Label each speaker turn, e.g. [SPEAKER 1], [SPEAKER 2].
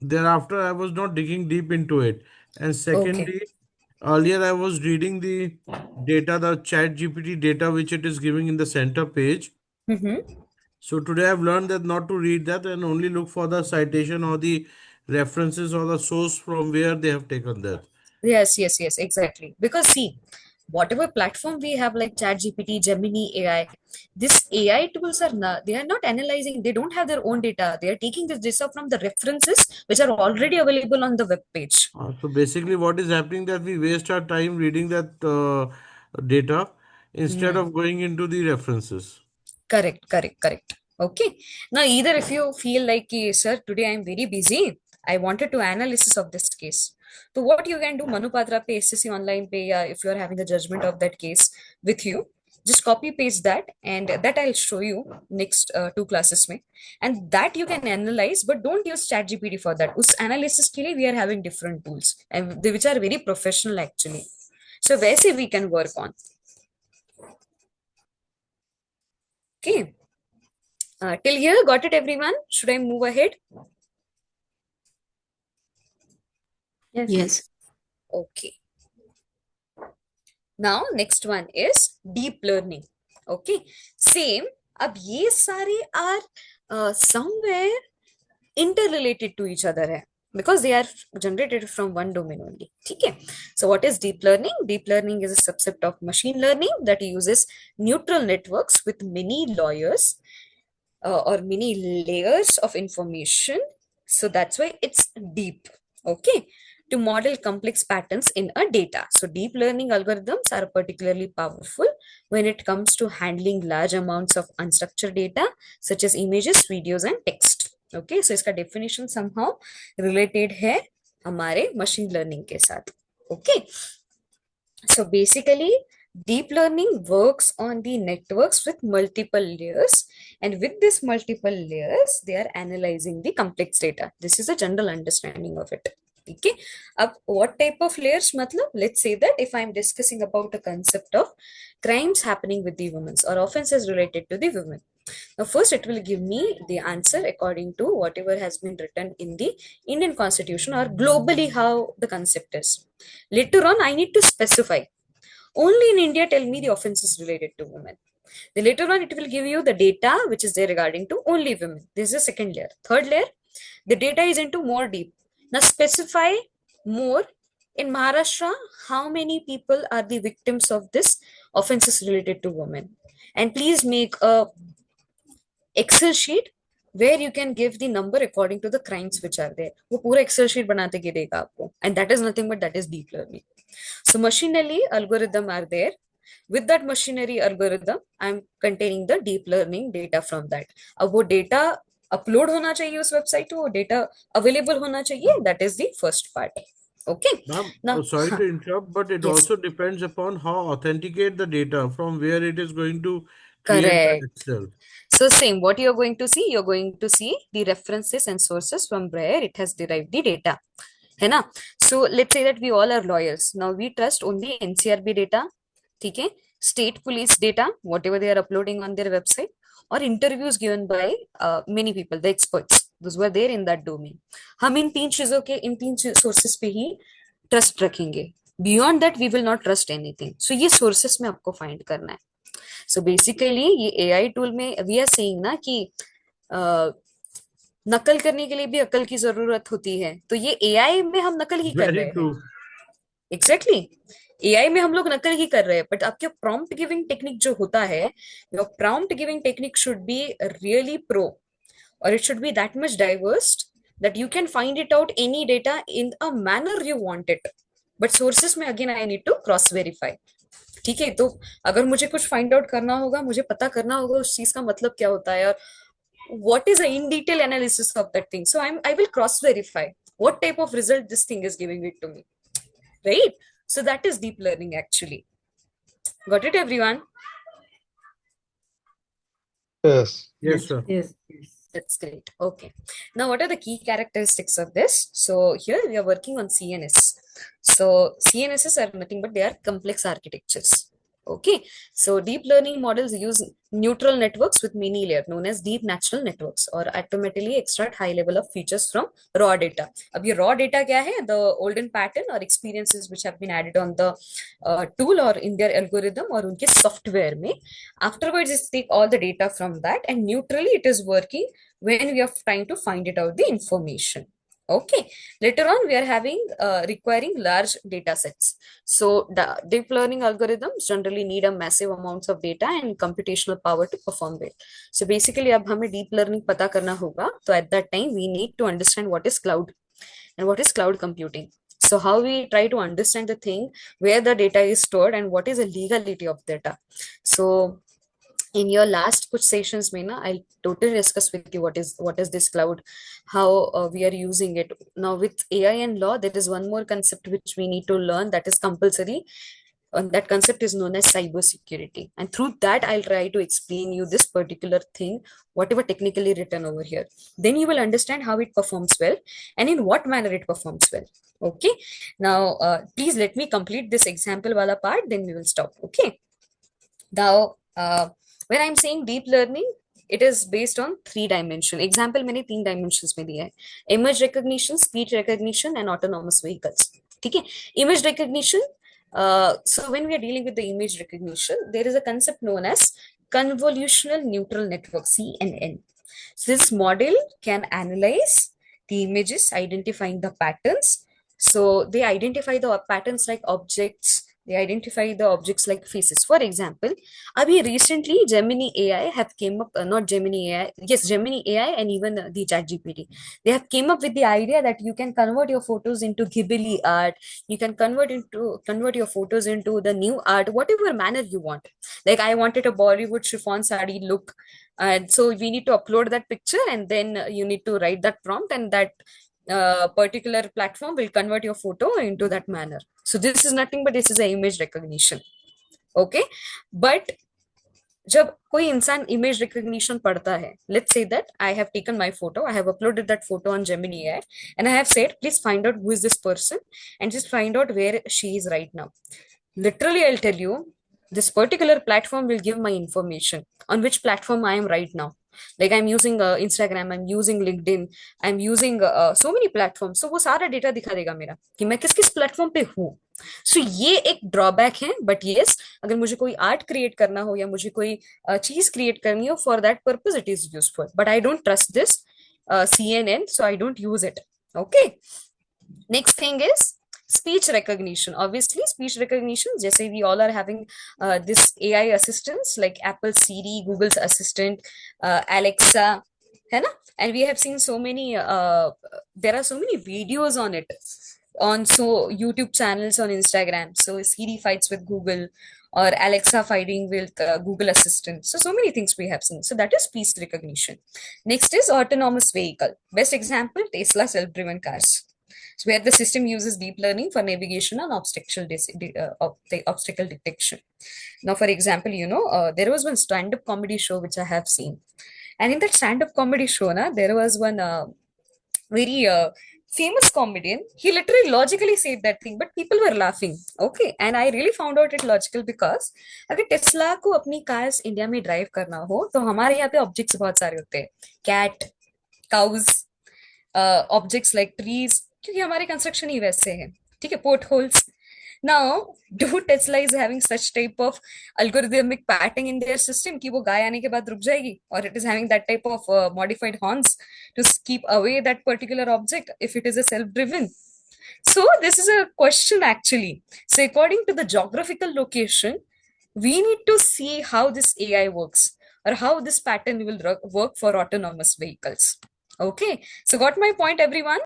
[SPEAKER 1] thereafter I was not digging deep into it. And
[SPEAKER 2] Okay.
[SPEAKER 1] secondly, earlier I was reading the data, the chat GPT data which it is giving in the center page.
[SPEAKER 2] Mm-hmm.
[SPEAKER 1] So today I've learned that not to read that and only look for the citation or the references or the source from where they have taken that.
[SPEAKER 2] Yes, yes, yes, exactly. Because see, whatever platform we have like ChatGPT, Gemini, AI, this AI tools are not, they are not analyzing, they don't have their own data. They are taking this data from the references which are already available on the web page.
[SPEAKER 1] So basically, what is happening that we waste our time reading that data instead
[SPEAKER 2] Hmm.
[SPEAKER 1] of going into the references.
[SPEAKER 2] Correct, correct, correct. Okay. Now, either if you feel like, sir, today I'm very busy, I wanted to analysis of this case. So what you can do, Manupatra pe, SSC online pe, if you are having the judgment of that case with you, just copy paste that, and that I'll show you next two classes mein. And that you can analyze, but don't use ChatGPT for that. Us analysis ke liye we are having different tools, and which are very professional actually. So where say we can work on. Okay. Till here, got it, everyone? Should I move ahead?
[SPEAKER 3] Yes.
[SPEAKER 4] Yes.
[SPEAKER 2] Okay. Now, next one is deep learning. Okay. Same. अब ये सारे are somewhere interrelated to each other है because they are generated from one domain only. ठीक है. So what is deep learning? Deep learning is a subset of machine learning that uses neural networks with many lawyers or many layers of information. So that's why it's deep. Okay. To model complex patterns in a data. So deep learning algorithms are particularly powerful when it comes to handling large amounts of unstructured data, such as images, videos, and text. Okay. So इसका definition somehow related है हमारे machine learning के साथ. Okay. So basically, deep learning works on the networks with multiple layers, and with this multiple layers, they are analyzing the complex data. This is a general understanding of it. Okay. What type of layers? Matlab, let's say that if I'm discussing about a concept of crimes happening with the women or offenses related to the women. Now, first, it will give me the answer according to whatever has been written in the Indian Constitution or globally how the concept is. Later on, I need to specify. Only in India, tell me the offenses related to women. Then later on, it will give you the data which is there regarding to only women. This is the second layer. Third layer, the data is into more deep. Now specify more. In Maharashtra, how many people are the victims of this offenses related to women? And please make a Excel sheet where you can give the number according to the crimes which are there. वो पूरा Excel sheet बनाते के देगा आपको. And that is nothing but that is deep learning. So machinery algorithm are there. With that machinery algorithm, I'm containing the deep learning data from that. अब वो data upload होना चाहिए उस website को, वो data available होना चाहिए. That is the first part. Okay.
[SPEAKER 1] Ma'am,
[SPEAKER 2] Now,
[SPEAKER 1] sorry to interrupt, but it
[SPEAKER 2] yes,
[SPEAKER 1] also depends upon how authenticate the data from where it is going to create the
[SPEAKER 2] correct.
[SPEAKER 1] Excel.
[SPEAKER 2] So same, what you're going to see, you're going to see the references and sources from where it has derived the data. है ना? So let's say that we all are lawyers. Now we trust only NCRB data, ठीक है? State police data, whatever they are uploading on their website, or interviews given by many people, the experts, those who are there in that domain. हम इन तीन चीजों के इन तीन sources पे ही trust रखेंगे. Beyond that, we will not trust anything. So ये sources में आपको find करना है. सो बेसिकली ये एआई टूल में वी आर सेइंग ना कि नकल करने के लिए भी अकल की जरूरत होती है तो ये एआई में हम नकल ही कर
[SPEAKER 1] Very
[SPEAKER 2] रहे हैं
[SPEAKER 1] true.
[SPEAKER 2] एग्जैक्टली एआई में हम लोग नकल ही कर रहे हैं बट आपके प्रॉम्प्ट गिविंग टेक्निक जो होता है your prompt giving technique should be really pro और it should be that much diversed that you can find it out any data in a manner you want it but sources में again I need to cross verify ठीक है तो अगर मुझे कुछ find out करना होगा मुझे पता करना होगा उस चीज का मतलब क्या होता है और what is the in detail analysis of that thing so I will cross verify what type of result this thing is giving it to me right so that is deep learning actually got it everyone
[SPEAKER 3] Yes.
[SPEAKER 1] Yes, sir.
[SPEAKER 4] Yes. Yes.
[SPEAKER 2] that's great okay now what are the key characteristics of this so here we are working on CNS so CNSs are nothing but they are complex architectures Okay, so deep learning models use neutral networks with many layers known as deep natural networks or automatically extract high level of features from raw data. अब ये raw data क्या है? The olden pattern or experiences which have been added on the tool or in their algorithm or उनके software में. Afterwards, it take all the data from that and neutrally it is working when we are trying to find it out the information. Okay, later on we are having requiring large data sets. So the deep learning algorithms generally need a massive amounts of data and computational power to perform well. So basically अब हमें deep learning पता करना होगा. So at that time we need to understand what is cloud and what is cloud computing. So how we try to understand the thing where the data is stored and what is the legality of data. So in your last kuch sessions mein na, I'll totally discuss with you what is this cloud, how we are using it. Now with AI and law, there is one more concept which we need to learn that is compulsory. And that concept is known as cyber security. And through that, I'll try to explain you this particular thing, whatever technically written over here. Then you will understand how it performs well and in what manner it performs well. Okay. Now, please let me complete this example wala part, then we will stop. Okay. Now, when I'm saying deep learning, it is based on 3 dimension. Example मैंने 3 dimensions में दिया है. Image recognition, speech recognition, and autonomous vehicles. ठीक है? Image recognition. So when we are dealing with the image recognition, there is a concept known as convolutional neural network, CNN. So this model can analyze the images, identifying the patterns. So they identify the patterns like objects. They identify the objects like faces. For example, abhi recently Gemini AI have came up, not Gemini AI, yes, Gemini AI and even the ChatGPT. They have came up with the idea that you can convert your photos into Ghibli art. You can convert your photos into the new art, whatever manner you want. Like I wanted a Bollywood chiffon sari look, and so we need to upload that picture, and then you need to write that prompt, and that particular platform will convert your photo into that manner. So this is nothing but this is an image recognition. Okay, but जब कोई इंसान image recognition पढ़ता है, let's say that I have taken my photo, I have uploaded that photo on Gemini AI, and I have said, please find out who is this person and just find out where she is right now. Literally, I'll tell you, this particular platform will give my information on which platform I am right now. Like I'm using Instagram, I'm using LinkedIn, I'm using so many platforms. So वो सारा data दिखा देगा मेरा कि मैं किस किस platform पे हूँ. So ये एक drawback है, but yes, अगर मुझे कोई art create करना हो या मुझे कोई चीज create करनी हो, for that purpose it is useful. But I don't trust this CNN, so I don't use it. Okay. Next thing is speech recognition. Obviously, speech recognition, जैसे we all are having this AI assistants like Apple Siri, Google's Assistant, Alexa, है ना? And we have seen so many, there are so many videos on it, on so YouTube channels, on Instagram. So Siri fights with Google or Alexa fighting with Google Assistant. So many things we have seen. So that is speech recognition. Next is autonomous vehicle. Best example, Tesla self-driven cars. So where the system uses deep learning for navigation and obstacle detection. Now, for example, there was one stand-up comedy show which I have seen. And in that stand-up comedy show, there was one very famous comedian. He literally logically said that thing, but people were laughing. Okay, and I really found out it logical because अगर Tesla को अपनी cars India में drive करना हो तो हमारे यहाँ पे ऑब्जेक्ट्स बहुत सारे होते हैं, cat, cows, objects like trees, क्योंकि हमारे कंस्ट्रक्शन ही वैसे हैं. ठीक है, port holes. Now, do Tesla is having such type of algorithmic patterning in their system कि वो गाय आने के बाद रुक जाएगी, or it is having that type of modified horns to keep away that particular object if it is a self-driven? So this is a question actually. So according to the geographical location, we need to see how this AI works or how this pattern will work for autonomous vehicles. Okay, so got my point, everyone?